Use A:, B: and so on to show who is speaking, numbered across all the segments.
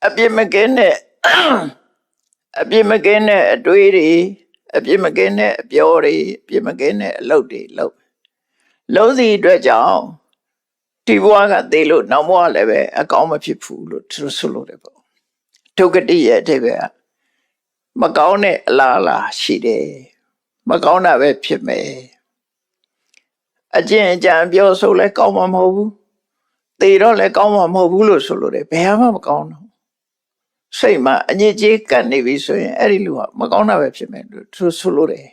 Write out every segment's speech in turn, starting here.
A: အပြစ်မကင်းတဲ့အပြစ်မကင်းတဲ့အတွေးတွေအပြစ်မကင်းတဲ့အပြောတွေအပြစ်မကင်းတဲ့အလုပ်တွေလုံးစီအတွက်ကြောင့်ဒီဘဝကသေလို့နောက်ဘဝလည်းပဲအကောင်းမဖြစ်ဘူးလို့သူဆိုလို့တယ်ပေါ့ဒုက္ခတိရဲ့အတိပ္ပယ်ကမကောင်းတဲ့အလားအလာရှိတယ်မကောင်းတာပဲဖြစ်မယ်အကျင့်အကြံပြောဆိုလဲကောင်းမှာမဟုတ်ဘူးသေတော့လည်းကောင်းမှာမဟုတ်ဘူးလို့ဆိုလို့တယ်ဘယ်မှမကောင်းတော့စိတ်မှာအညစ်အကြေးကပ်နေပြီဆိုရင်အဲ့ဒီလူကမကောင်းတာပဲဖြစ်မယ်လို့သူဆိုလို့တယ်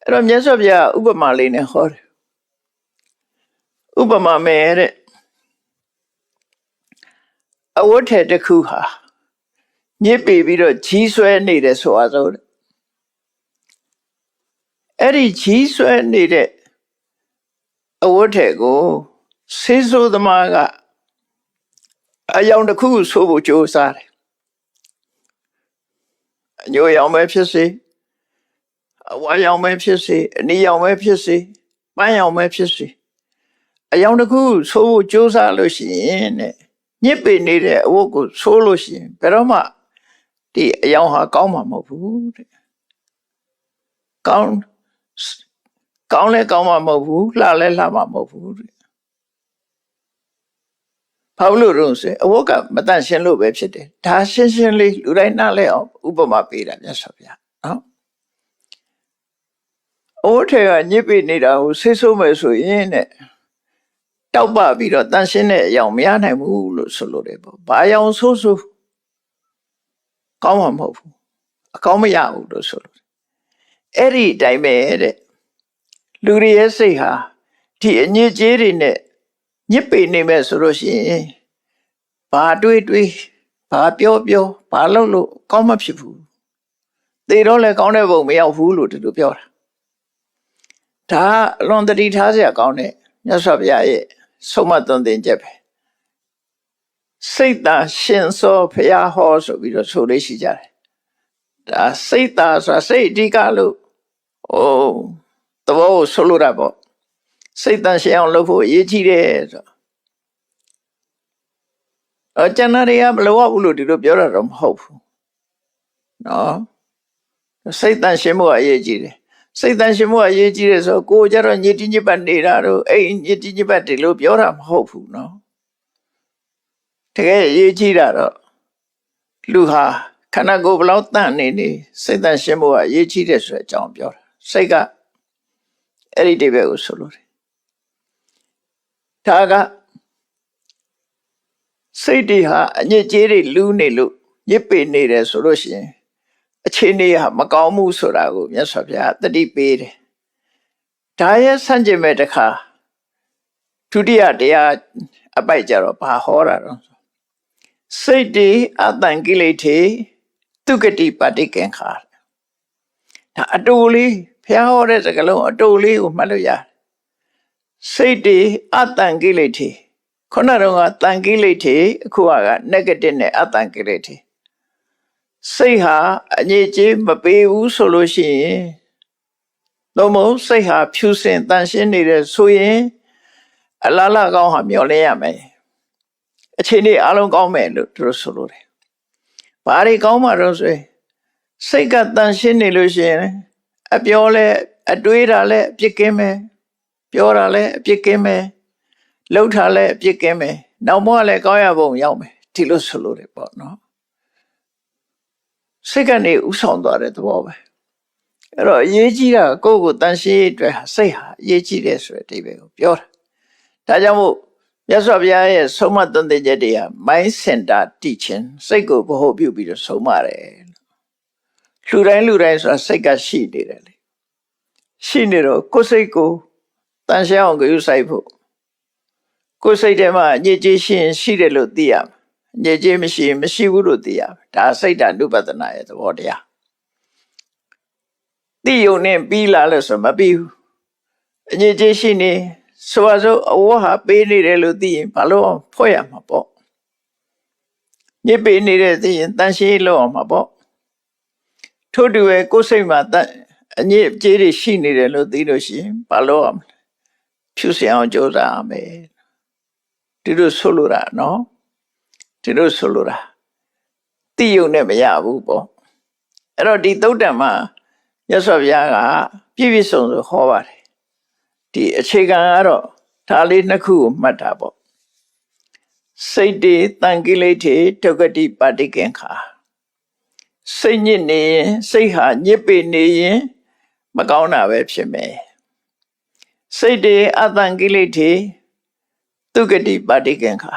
A: အဲ့တော့မြတ်စွာဘုရားဥပမာလေးနဲ့ဟောတယ်ဥပမာမဲ့တဲ့အဝတ်ထည်တစ်ခုဟာညစ်ပေပြီးတော့ကြီးဆွဲနေတယ်ဆိုတော့အဲ့ဒီကြီးဆွဲနေတဲ့အဝတ်ထည်ကိုဆေးဆိုးသမားကအယောင်တစ်ခုဆိုဖို့ကြိုးစားတယ်အညိုရောင်ပဲဖြစ်စေအဝါရောင်ပဲဖြစ်စေအနီရောင်ပဲဖြစ်စေပန်းရောင်ပဲဖြစ်စေအယောင်တစ်ခုဆိုဖို့ကြိုးစားလို့ရှိရင်တဲ့ညစ်ပေနေတဲ့အဝတ်ကိုဆိုးလို့ရှိရင်ဘယ်တော့မှဒီအယောင်ဟာကောင်းမှာမဟုတ်ဘူးတဲ့ကောင်းလဲကောင်းမှာမဟုတ်ဘူးလှလဲလှမှာမဟုတ်ဘူးတဲ့ဘာလို့လို့ဆိုအဝတ်ကမတန့်ရှင်းလို့ပဲဖြစ်တယ်ဒါရှင်းရှင်းလေးလူတိုင်းနားလဲအောင်ဥပမာပေးတာမြတ်စွာဘုရားနော်အဝတ်ထဲကညစ်ပေနေတာကိုဆေးဆိုးမယ်ဆိုရင်တဲ့တောက်ပပြီးတော့တန့်ရှင်းတဲ့အယောင်မရနိုင်ဘူးလို့ဆိုလို့တယ်ပေါ့ဘာအယောင်ဆိုးဆိုးကောင်းမှာမဟုတ်ဘူးအကောင်းမရဘူးလို့ဆိုလို့အဲ့ဒီအတိုင်းပဲတဲ့လူတွေရဲ့စိတ်ဟာဒီအညစ်အကြေးတွေနဲ့ညစ်ပေနေမဲ့ဆိုလို့ရှိရင်ဘာတွေးဘာပြောဘာလုပ်လို့ကောင်းမဖြစ်ဘူးသေတော့လည်းကောင်းတဲ့ဘုံမရောက်ဘူးလို့သူတို့ပြောတာဒါအလွန်တတိထားစရာကောင်းတဲ့မြတ်စွာဘုရားရဲ့ဆုံးမသွန်သင်ချက်ပဲစိတ်သာရှင်စောဘုရားဟောဆိုပြီးတော့ဆိုလေးရှိကြတယ်ဒါစိတ်သာဆိုတာစိတ်အဓိကလို့သဘောကိုဆိုလိုတာပေါ့စိတ်တန်ရှင်းအောင်လုပ်ဖို့အရေးကြီးတယ်ဆိုကျန်တဲ့တွေကမလိုအပ်ဘူးလို့ဒီလိုပြောတာတော့မဟုတ်ဘူးနော်စိတ်တန်ရှင်းမှုအရေးကြီးတယ်စိတ်တန်ရှင်းမှုအရေးကြီးတယ်ဆိုကိုယ်ကြတော့ညစ်တိညစ်ပတ်နေတာတော့အဲ့ညစ်တိညစ်ပတ်တယ်လို့ပြောတာမဟုတ်ဘူးနော်တကယ်အရေးကြီးတာတော့လူဟာခန္ဓာကိုယ်ဘလောက်တန့်နေစိတ်တန်ရှင်းမှုကအရေးကြီးတယ်ဆိုတဲ့အကြောင်းပြောတာစိတ်ကအဲ့ဒီတိဘက်ကိုဆိုလို့ဒါကစိတ်တွေဟာအညစ်အကြေးတွေလူးနေလို့ညစ်ပေနေတယ်ဆိုလို့ရှိရင်အခြေအနေဟာမကောင်းမှုဆိုတာကိုမြတ်စွာဘုရားသတိပေးတယ်ဒါရဲ့ဆန့်ကျင်မဲ့တစ်ခါဒုတိယတရားအပိုက်ကြတော့ဘာဟောတာတော့စိတ်တွေအတန်ကိလေထေသူကတိပတိကင်္ခာဒါအတူလေးဘုရားဟောတဲ့စကားလုံးအတူလေးကိုမှတ်လို့ရတယ်စိတ်တွေအတန်ကိလေထေခုနကတော့တန်ကိလေထေအခုက negative နဲ့အတန်ကိလေထေစိတ်ဟာအငြိကြေးမပေးဘူးဆိုလို့ရှိရင်တော့မဟုတ်စိတ်ဟာဖြူစင်တန်ရှင်းနေတယ်ဆိုရင်အလားလာကောင်းဟာမျော်လင့်ရမယ်အခြေအနေအလုံးကောင်းမယ်လို့သူတို့ဆိုလို့တယ်ဘာတွေကောင်းမှာတော့ဆိုရင်စိတ်ကတန်ရှင်းနေလို့ရှိရင်အပြောလဲအတွေးတာလဲအပြစ်ကင်းမယ်ပြောတာလဲအပြစ်ကင်းမယ်လှုပ်တာလဲအပြစ်ကင်းမယ်နောက်မှလည်းကောင်းရပုံရောက်မယ်ဒီလိုဆိုလို့တယ်ပေါ့နော်စိတ်ကနေဥဆောင်သွားတဲ့သဘောပဲအဲ့တော့အရေးကြီးတာကိုယ့်ကိုတန်ရှင်းအတွက်စိတ်ဟာအရေးကြီးတယ်ဆိုတဲ့အဓိပ္ပာယ်ကိုပြောတာဒါကြောင့်မို့မြတ်စွာဘုရားရဲ့ဆုံးမသွန်သင်ချက်တွေက mind center teaching စိတ်ကိုဗဟိုပြုပြီးတော့ဆုံးမတယ်လူတိုင်းဆိုတာစိတ်ကရှိနေတယ်လေရှိနေတော့ကိုယ်စိတ်ကိုတန်ရှင်းအောင်ကြိုးစိုက်ဖို့ကိုယ်စိတ်ထဲမှာညစ်ကြေးရှိတယ်လို့သိရမယ်ညစ်ကြေးမရှိဘူးလို့သိရမယ်ဒါစိတ်ဓာတ်ဥပဒနာရဲ့သဘောတရားသိယုံနဲ့ပြီးလာလို့ဆိုမပြီးဘူးအညစ်အကြေးရှိနေဆိုပါစို့အဝတ်ဟာပေးနေတယ်လို့သိရင်ဘာလို့ဖွဲ့ရမှာပေါ့ညစ်ပေးနေတဲ့သိရင်တန်ရှင်းလို့အောင်မှာပေါ့ထို့တူပဲကိုယ်စိတ်မှာအညစ်အကြေးတွေရှိနေတယ်လို့သိလို့ရှိရင်ဘာလို့အောင်ဖြူစင်အောင်ကြိုးစားရမယ်ဒီလိုဆိုလိုတာနော် ဒီလိုဆိုလိုတာတိယုံနဲ့မရဘူးပေါ့အဲ့တော့ဒီသုတ်တံမှာမြတ်စွာဘုရားကပြည့်ပြည့်စုံစုံဟောပါတယ်ဒီအခြေခံကတော့ဒါလေးနှစ်ခုကိုမှတ်တာပေါ့စိတ်တေတန်ကိလေထေဒုက္ခတိပါတိကင်္ခာစိတ်ညစ်နေရင်စိတ်ဟာညစ်ပေနေရင်မကောင်းတာပဲဖြစ်မယ်စိတ်တေအတန်ကိလေထေဒုက္ခတိပါတိကင်္ခာ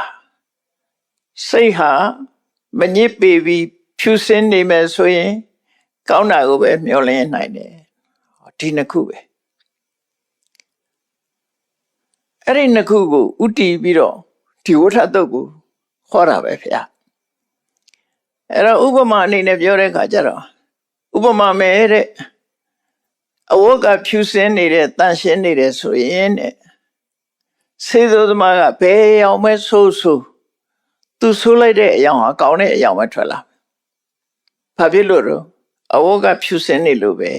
A: စိတ်ဟာမညစ်ပေပြီးဖြူစင်းနေမယ်ဆိုရင်ကောင်းတာကိုပဲမျှော်လင့်နိုင်တယ်ဒီနှစ်ခုပဲအဲ့ဒီနှစ်ခုကိုဥတည်ပြီးတော့ဒီဝဋ္ဌတုတ်ကိုဟောတာပဲဖေ။အဲ့တော့ဥပမာအနေနဲ့ပြောတဲ့အခါကျတော့ဥပမာမဲ့တဲ့အဝတ်ကဖြူစင်းနေတဲ့တန်ရှင်းနေတဲ့ဆိုရင်တဲ့စေသောသမားကဘယ်အောင်မဲ့ဆိုးသူဆိုးလိုက်တဲ့အယောင်ဟာကောင်းတဲ့အယောင်ပဲထွက်လာ။ဘာဖြစ်လို့တော့အဝတ်ကဖြူစင်းနေလို့ပဲ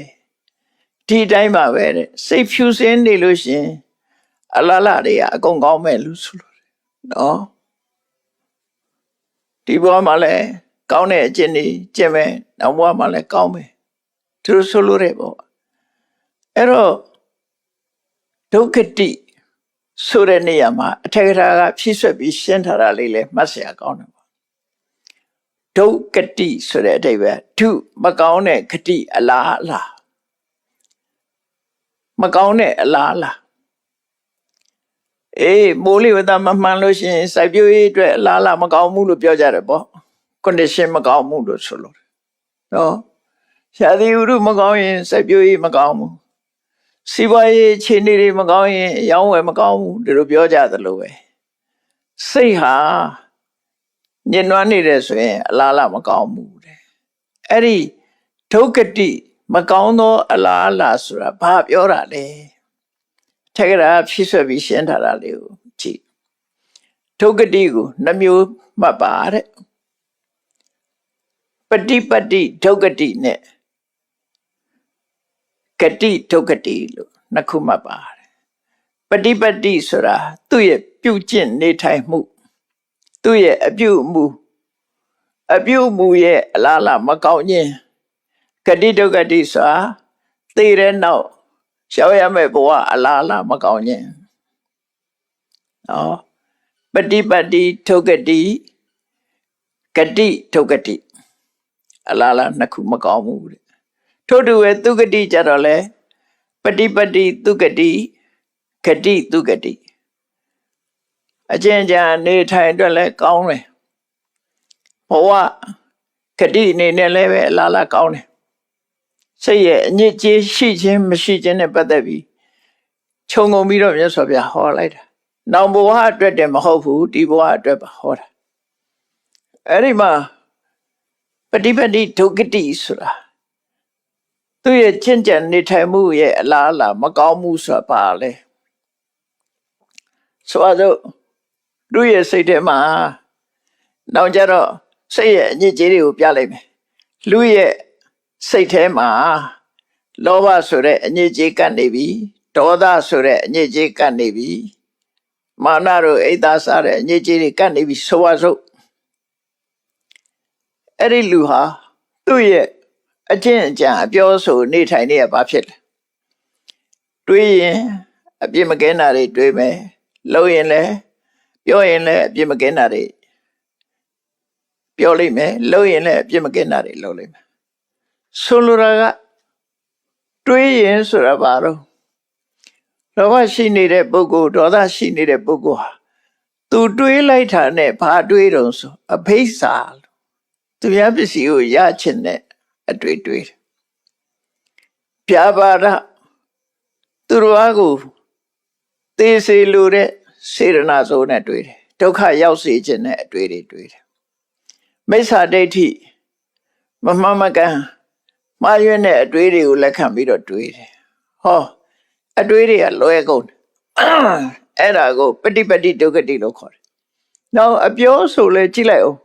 A: ဒီတိုင်းပါပဲတဲ့စိတ်ဖြူစင်းနေလို့ရှင်အလားလားတွေကအကုန်ကောင်းမဲ့လို့ဆိုလို့နော်ဒီဘဝမှာလည်းကောင်းတဲ့အကျင့်တွေကျင့်မယ်နောက်ဘဝမှာလည်းကောင်းမယ်သူဆိုလို့ရပေါ့အဲ့တော့ဒုက္ခတိဆိုတဲ့နေရာမှာအထက်ကထာကဖြည့်ဆွက်ပြီးရှင်းထားတာလေးလည်းမှတ်စရာကောင်းတယ်ပေါ့ဒုက္ခတိဆိုတဲ့အဓိပ္ပာယ်ဒုမကောင်းတဲ့ခတိအလားအလားမကောင်းတဲ့အလားအလားမိုးလေဝသမမှန်လို့ရှိရင်စိုက်ပျိုးရေးအတွက်အလားအလာမကောင်းဘူးလို့ပြောကြတယ်ပေါ့ condition မကောင်းဘူးလို့ဆိုလို့နော်ရှားသီဥရုမကောင်းရင်စိုက်ပျိုးရေးမကောင်းဘူးစီးပွားရေးအခြေအနေတွေမကောင်းရင်ရောင်းဝယ်မကောင်းဘူးဒီလိုပြောကြသလိုပဲစိတ်ဟာညှဉ်းနှွမ်းနေတယ်ဆိုရင်အလားအလာမကောင်းဘူးတဲ့အဲ့ဒီဒုက္ခတိမကောင်းသောအလားအလာဆိုတာဘာပြောတာလဲထက်ကရာဖြည့်ဆွက်ပြီးရှင်းထားတာလေးကိုကြည့်ဒုက္ခတိကိုနှမျိုးမှတ်ပါတဲ့ပฏิပတ္တိဒုက္ခတိနဲ့ဂတိဒုက္ခတိလို့နှစ်ခုမှတ်ပါတယ်ပฏิပတ္တိဆိုတာသူ့ရဲ့ပြုကျင့်နေထိုင်မှုသူ့ရဲ့အပြုအမူရဲ့အလားအလာမကောင်းခြင်းဂတိဒုက္ခတိဆိုတာသိတဲ့နောက်ရှောက်ရမယ့်ဘဝအလားအလာမကောင်းခြင်းနော်ပฏิပတ္တိဒုက္ခတိဂတိဒုက္ခတိအလားအလာနှစ်ခုမကောင်းဘူးတဲ့ထို့တူပဲသူဂတိကြတော့လေပฏิပတ္တိသူဂတိဂတိသူဂတိအကျဉ်းချနေထိုင်အတွက်လည်းကောင်းတယ်ဘဝဂတိအနေနဲ့လည်းပဲအလားအလာကောင်းတယ်စိတ်ရဲ့အညစ်အကြေးရှိခြင်းမရှိခြင်းနဲ့ပတ်သက်ပြီးခြုံငုံပြီးတော့မြတ်စွာဘုရားဟောလိုက်တာနောင်ဘဝအတွက်တည်းမဟုတ်ဘူးဒီဘဝအတွက်ပါဟောတာအဲ့ဒီမှာပฏิပတ္တိဒုက္ခတိဆိုတာသူရဲ့ကျင့်ကြံနေထိုင်မှုရဲ့အလားအလာမကောင်းမှုဆိုတာပါလေဆိုတော့သူရဲ့စိတ်ထဲမှာနောက်ကြတော့စိတ်ရဲ့အညစ်အကြေးတွေကိုပြလိုက်မယ်လူရဲ့စိတ်ထဲမှာလောဘဆိုတဲ့အညစ်အကြေးကပ်နေပြီဒေါသဆိုတဲ့အညစ်အကြေးကပ်နေပြီမာနတို့အိတ်သားစားတဲ့အညစ်အကြေးတွေကပ်နေပြီဆိုပါစို့အဲ့ဒီလူဟာသူ့ရဲ့အကျင့်အကြံအပြောဆိုနေထိုင်နေရဘာဖြစ်လဲတွေးရင်အပြစ်မကင်းတာတွေတွေးမယ်လုပ်ရင်လည်းပြောရင်လည်းအပြစ်မကင်းတာတွေပြောလိမ့်မယ်လုပ်ရင်လည်းအပြစ်မကင်းတာတွေလုပ်လိမ့်မယ်ဆိုလိုတာကတွေးရင်ဆိုတာဘာလို့လောဘရှိနေတဲ့ပုဂ္ဂိုလ်ဒေါသရှိနေတဲ့ပုဂ္ဂိုလ်ဟာသူတွေးလိုက်တာနဲ့ဘာတွေးတုံဆိုအဖိစ္ဆာသူများပစ္စည်းကိုရချင်တဲ့အတွေ့တွေးပြပါဒသူတော်ကိုသေစေလိုတဲ့စေရနာစိုးနဲ့တွေ့တယ်ဒုက္ခရောက်စေခြင်းနဲ့အတွေ့တွေတွေ့တယ်မိစ္ဆာဒိဋ္ဌိမမှန်မကန်မှားယွင်းတဲ့အတွေ့တွေကိုလက်ခံပြီးတော့တွေ့တယ်ဟောအတွေ့တွေကလွဲကုန်အဲ့ဒါကိုပฏิပတ္တိဒုက္ခတိလို့ခေါ်တယ်နောက်အပြောဆိုလဲကြည့်လိုက်အောင်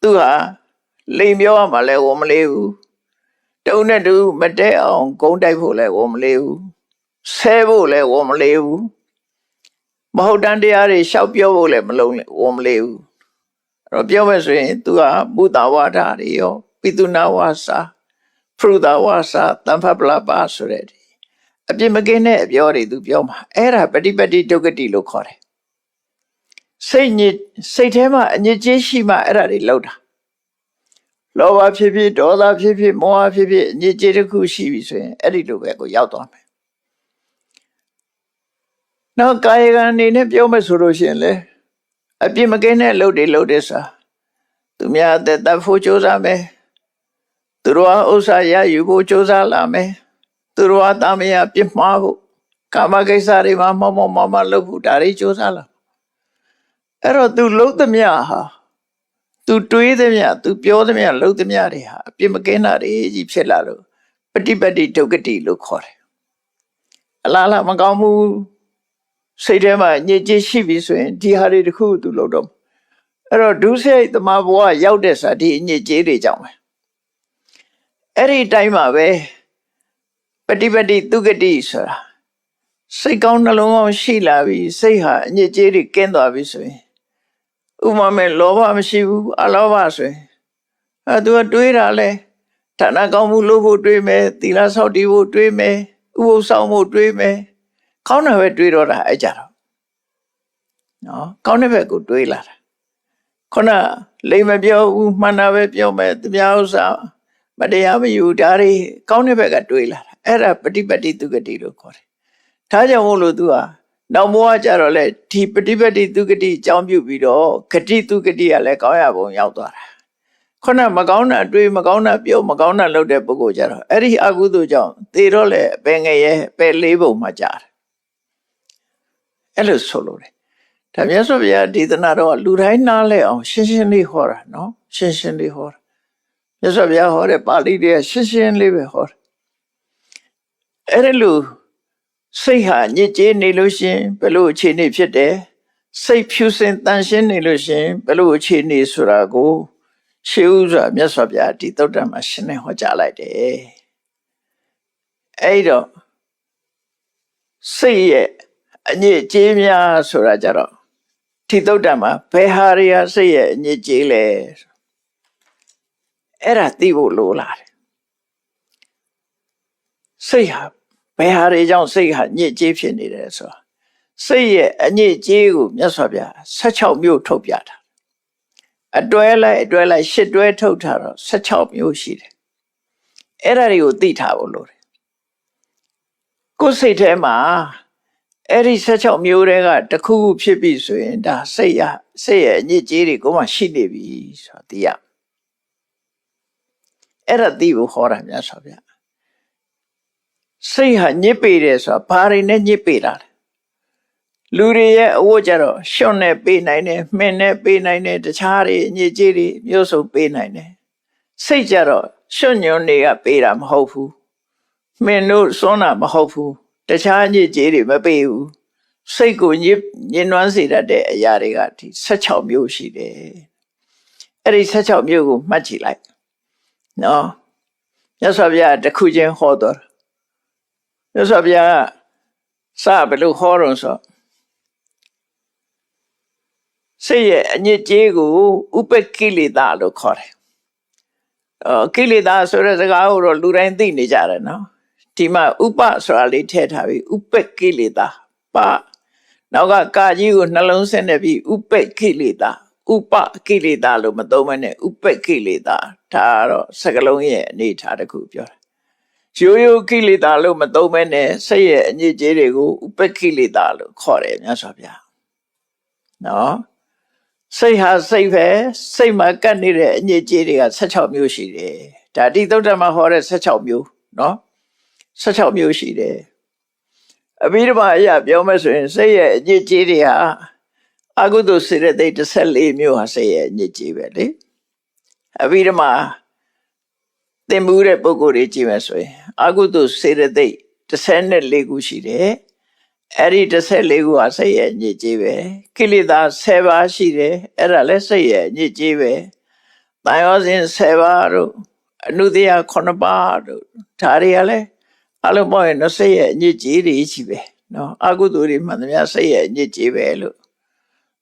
A: သူဟာလိမ်ပြောရမှလည်းဝန်မလေးဘူးတုံးနဲ့တူမတဲအောင်ဂုံးတိုက်ဖို့လည်းဝန်မလေးဘူးဆဲဖို့လည်းဝန်မလေးဘူးမဟုတ်တန်တရားတွေရှောက်ပြောဖို့လည်းမလုံးဝန်မလေးဘူး တော့ပြောမယ်ဆိုရင် तू ကမုဒဝါဒတွေရောပိတုနာဝါစာဖရုဒဝါစာတမ္ဖပလပါဆိုတဲ့အပြစ်မကင်းတဲ့အပြောတွေ तू ပြောမှာအဲ့ဒါပฏิပတ်တိဒုက္ခတိလို့ခေါ်တယ်စိတ်ထဲမှာအညစ်အကြေးရှိမှအဲ့ဒါတွေလောက်တာလောဘဖြစ်ဖြစ်ဒေါသဖြစ်ဖြစ်မောဟဖြစ်ဖြစ်အညစ်အကြေးတစ်ခုရှိပြီဆိုရင်အဲ့ဒီလိုပဲကိုရောက်သွားမယ်နောက်ကာယကံအနေနဲ့ပြောမယ်ဆိုလို့ရှိရင်လေအပြစ်မကင်းတဲ့အလုပ်တွေလုပ်တဲ့စာသူများအသက်သတ်ဖို့ကြိုးစားမယ်သူတို့ဟာဥစ္စာရယူဖို့ကြိုးစားလာမယ်သူတို့ဟာတာမယာပြစ်မှားဖို့ကာမကိစ္စတွေမှာမောမောမမလုပ်ဖို့ဒါတွေကြိုးစားလာအဲ့တော့ तू လုံးသမျှဟာ तू တွေးသမျှ तू ပြောသမျှလုံးသမျှတွေဟာအပြစ်မကင်းတာတွေကြီးဖြစ်လာလို့ပฏิပတ်တိဒုက္ခတိလို့ခေါ်တယ်အလားလားမကောင်းမှုစိတ်ထဲမှာညစ်ကြေးရှိပြီဆိုရင်ဒီဟာတွေတခု तू လုပ်တော့အဲ့တော့ဒုစရိုက်တမဘဝရောက်တဲ့စာဒီညစ်ကြေးတွေကြောင့်ပဲအဲ့ဒီတိုင်းမှာပဲပฏิပတ်တိဒုက္ခတိဆိုတာစိတ်ကောင်းနှလုံးကောင်းရှိလာပြီစိတ်ဟာအညစ်ကြေးတွေကင်းသွားပြီဆိုရင်ဥပမာမဲ့လောဘမရှိဘူးအလောဘဆိုရင်သူကတွေးတာလဲဌာနကောင်းမှုလုပ်ဖို့တွေးမယ်သီလဆောက်တည်ဖို့တွေးမယ်ဥပုသ်ဆောင်ဖို့တွေးမယ်ကောင်းတာပဲတွေးတော့တာအဲ့ကြတော့နော်ကောင်းတဲ့ဘက်ကိုတွေးလာတာခုနလိမ်မပြောဘူးမှန်တာပဲပြောမယ်သူများဥစ္စာမတရားမယူဒါတွေကောင်းတဲ့ဘက်ကတွေးလာတာအဲ့ဒါပฏิပတ်တိဒုက္ခတိလို့ခေါ်တယ်ဒါကြောင့်မို့လို့သူဟာနောက်ဘဝကြတော့လေဒီပฏิပတ်တိဒုက္ခတိအကြောင်းပြုပြီးတော့ဂတိဒုက္ခတိကလည်းကောင်းရပုံရောက်သွားတာခုနမကောင်းတာတွေးမကောင်းတာပြောမကောင်းတာလုပ်တဲ့ပုဂ္ဂိုလ်ကြတော့အဲ့ဒီအကုသိုလ်ကြောင့်သေတော့လေပင်ငရဲပယ်လေးပုံမှာကြာတယ်အဲ့လိုဆိုလို့တယ်ဒါမြတ်စွာဘုရားဒေသနာတော့လူတိုင်းနားလဲအောင်ရှင်းရှင်းလေးဟောတာနော်ရှင်းရှင်းလေးဟောတာမြတ်စွာဘုရားဟောတဲ့ပါဠိတွေကရှင်းရှင်းလေးပဲဟောတာအဲ့ဒီလိုစိတ်ဟာညစ်ကြေးနေလို့ရှင်ဘယ်လိုအခြေအနေဖြစ်တယ်စိတ်ဖြူစင်တန်ရှင်းနေလို့ရှင်ဘယ်လိုအခြေအနေဆိုတာကိုရှေးဥစွာမြတ်စွာဘုရားဒီသုတ္တမှာရှင်းနေဟောကြားလိုက်တယ်အဲ့တော့စိတ်ရဲ့အညစ်အကြေးများဆိုတာကြတော့ဒီသုတ္တမှာဘယ်ဟာတွေဟာစိတ်ရဲ့အညစ်အကြေးလဲအဲ့ဒါသိဖို့လိုလာတယ်စိတ်ဟာဘယ်ဟာတွေကြောင့်စိတ်ဟာညစ်ကြေးဖြစ်နေတယ်ဆိုတာစိတ်ရဲ့အညစ်အကြေးကိုမြတ်စွာဘုရား16မျိုးထုတ်ပြတာအတွဲလိုက်8တွဲထုတ်ထားတော့16မျိုးရှိတယ်အဲ့ဒါတွေကိုသိထားဖို့လိုတယ်ကိုယ်စိတ်ထဲမှာအဲ့ဒီ16မျိုးတွေကတစ်ခုခုဖြစ်ပြီဆိုရင်ဒါစိတ်ရဲ့အညစ်အကြေးတွေကိုမှရှိနေပြီဆိုတာသိရအဲ့ဒါသိဖို့ဟောတာမြတ်စွာဘုရားစိတ်ဟာညစ်ပေတယ်ဆိုတာဘာတွေနဲ့ညစ်ပေတာလဲလူတွေရဲ့အဝတ်ကြတော့ရှွန့်နဲ့ပေးနိုင်တယ်မှင်နဲ့ပေးနိုင်တယ်တခြားတွေညစ်ကြေးတွေမျိုးစုံပေးနိုင်တယ်စိတ်ကြတော့ရှွန့်ညွန့်တွေကပေးတာမဟုတ်ဘူးမှင်တို့စွန်းတာမဟုတ်ဘူးတခြားညစ်ကြေးတွေမပေးဘူးစိတ်ကိုညစ်နွမ်းစေတတ်တဲ့အရာတွေကဒီ16မျိုးရှိတယ်အဲ့ဒီ16မျိုးကိုမှတ်ကြည့်လိုက်နော်မြတ်စွာဘုရားတစ်ခုချင်းဟောတော်မြတ်စွာဘုရားစဘယ်လိုဟောတော့ဆိုစိတ်ရဲ့အညစ်အကြေးကိုဥပကိလေသာလို့ခေါ်တယ်ကိလေသာဆိုတဲ့စကားကိုတော့လူတိုင်းသိနေကြတယ်နော်ဒီမှာဥပဆိုတာလေးထည့်ထားပြီးဥပကိလေသာပနောက်ကကာကြီးကိုနှလုံးဆင်းနေပြီးဥပကိလေသာဥပကိလေသာလို့မသုံးမနဲ့ဥပကိလေသာဒါကတော့စကားလုံးရဲ့အနေထားတစ်ခုပြောတာရိုးရိုးကိလေသာလို့မသုံးမနဲ့စိတ်ရဲ့အညစ်အကြေးတွေကိုဥပကိလေသာလို့ခေါ်တယ်မြတ်စွာဘုရားနော်စိတ်ဟာစိတ်ပဲစိတ်မှာကပ်နေတဲ့အညစ်အကြေးတွေက16မျိုးရှိတယ်ဒါတိသုတ္တမှာဟောတဲ့16မျိုးနော်16မျိုးရှိတယ်အဘိဓမ္မာအရာပြောမယ်ဆိုရင်စိတ်ရဲ့အညစ်အကြေးတွေဟာအကုသိုလ်စေတသိက်14မျိုးဟာစိတ်ရဲ့အညစ်အကြေးပဲလေအဘိဓမ္မာသင်မှုတဲ့ပုဂ္ဂိုလ်တွေကြည့်မယ်ဆိုရင်အကုသိုလ်စေတသိက်14ခုရှိတယ်အဲ့ဒီ14ခုဟာစိတ်ရဲ့အညစ်အကြေးပဲကိလေသာ10ပါးရှိတယ်အဲ့ဒါလည်းစိတ်ရဲ့အညစ်အကြေးပဲတန်ရောစဉ်10ပါးတို့အနုတ္တယ9ပါးတို့ဒါတွေကလည်းအလုံးပေါင်းရင်စိတ်ရဲ့အညစ်အကြေးတွေရှိပဲနော်အကုသိုလ်တွေမှန်သမျှစိတ်ရဲ့အညစ်အကြေးပဲလို့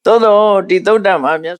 A: သို့တော့ဒီသုတ္တမှာ